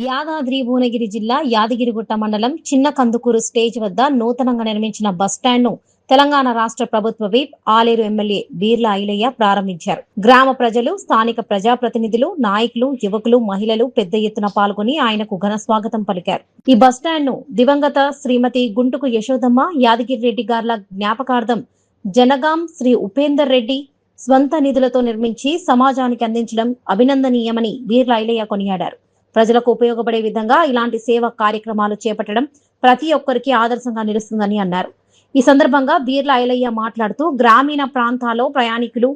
యాదాద్రి భువనగిరి జిల్లా యాదగిరిగుట్ట మండలం చిన్న కందుకూరు స్టేజ్ వద్ద నూతనంగా నిర్మించిన బస్టాండ్ను తెలంగాణ రాష్ట్ర ప్రభుత్వ విప్ ఆలేరు ఎమ్మెల్యే బీర్ల ఐలయ్య ప్రారంభించారు. గ్రామ ప్రజలు, స్థానిక ప్రజాప్రతినిధులు, నాయకులు, యువకులు, మహిళలు పెద్ద ఎత్తున పాల్గొని ఆయనకు ఘన స్వాగతం పలికారు. ఈ బస్టాండ్ను దివంగత శ్రీమతి గుంటుకు యశోదమ్మ యాదగిరి రెడ్డి గార్ల జ్ఞాపకార్థం జనగాం శ్రీ ఉపేందర్ రెడ్డి స్వంత నిధులతో నిర్మించి సమాజానికి అందించడం అభినందనీయమని బీర్ల ఐలయ్య కొనియాడారు. ప్రజలకు ఉపయోగపడే విధంగా ఇలాంటి సేవా కార్యక్రమాలు చేపట్టడం ప్రతి ఒక్కరికి ఆదర్శంగా నిలుస్తుందని అన్నారు. ఈ సందర్భంగా బీర్ల ఐలయ్య మాట్లాడుతూ గ్రామీణ ప్రాంతాల్లో ప్రయాణికులు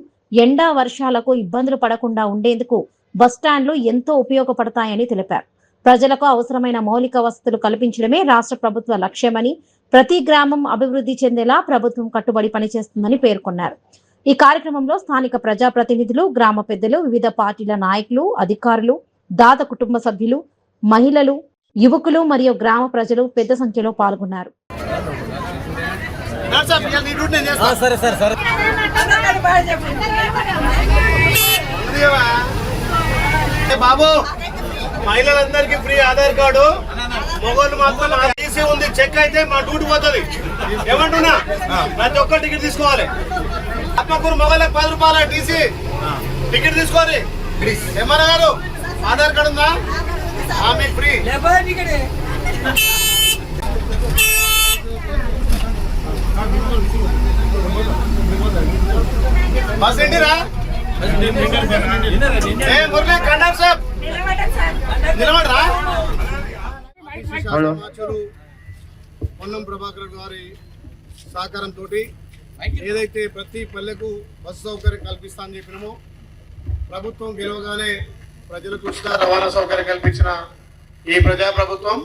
ఎండా వర్షాలకు ఇబ్బందులు పడకుండా ఉండేందుకు బస్టాండ్లు ఎంతో ఉపయోగపడతాయని తెలిపారు. ప్రజలకు అవసరమైన మౌలిక వసతులు కల్పించడమే రాష్ట్ర ప్రభుత్వ లక్ష్యమని, ప్రతి గ్రామం అభివృద్ధి చెందేలా ప్రభుత్వం కట్టుబడి పనిచేస్తుందని పేర్కొన్నారు. ఈ కార్యక్రమంలో స్థానిక ప్రజాప్రతినిధులు, గ్రామ పెద్దలు, వివిధ పార్టీల నాయకులు, అధికారులు, దాత కుటుంబ సభ్యులు, మహిళలు, యువకులు మరియు గ్రామ ప్రజలు పెద్ద సంఖ్యలో పాల్గొన్నారు. బాబు, మహిళలందరికీ ఫ్రీ ఆధార్ కార్డు, మొగోళ్ళు మాత్రం టీసీ ఉంది. చెక్ అయితే మా డ్యూటీ పోతుంది. ఏమంటున్నా, ప్రతి ఒక్క టికెట్ తీసుకోవాలి. అప్పకూరు మొగోళ్ళకి 10 రూపాయల టీసీ టికెట్ తీసుకోవాలి. ఏమన్నా గారు, ఆధార్ కార్డు ఉందా? మీకు ఫ్రీ. బస్ ఏంటిరా? మురళీ కండక్టర్ సాబ్ నిలబడరా? పొన్నం ప్రభాకర్ గారి సహకారంతో ఏదైతే ప్రతి పల్లెకు బస్సు సౌకర్యం కల్పిస్తా అని చెప్పినామో, ప్రభుత్వం గెలవగానే ప్రజలకు ఉచిత రవాణా సౌకర్యం కల్పించిన ఈ ప్రజాప్రభుత్వం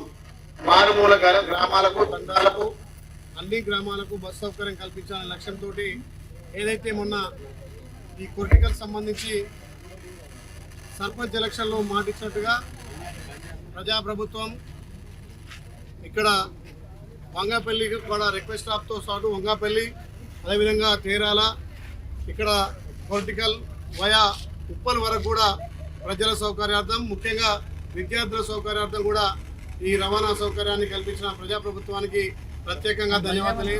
మారుమూల గ్రామాలకు, తండాలకు, అన్ని గ్రామాలకు బస్సు సౌకర్యం కల్పించాలనే లక్ష్యంతో ఏదైతే మొన్న ఈ కొర్టికల్ సంబంధించి సర్పంచ్ ఎలక్షన్లో మాటిచ్చినట్టుగా ప్రజాప్రభుత్వం ఇక్కడ వంగాపల్లి కూడా రిక్వెస్ట్ స్టాప్తో పాటు వంగాపల్లి, అదేవిధంగా తేరాల, ఇక్కడ కొర్టికల్ వయా ఉప్పల్ వరకు కూడా ప్రజల సౌకర్యార్థం, ముఖ్యంగా విద్యార్థుల సౌకర్యార్థం కూడా ఈ రవాణా సౌకర్యాన్ని కల్పించిన ప్రజాప్రభుత్వానికి ప్రత్యేకంగా ధన్యవాదాలు.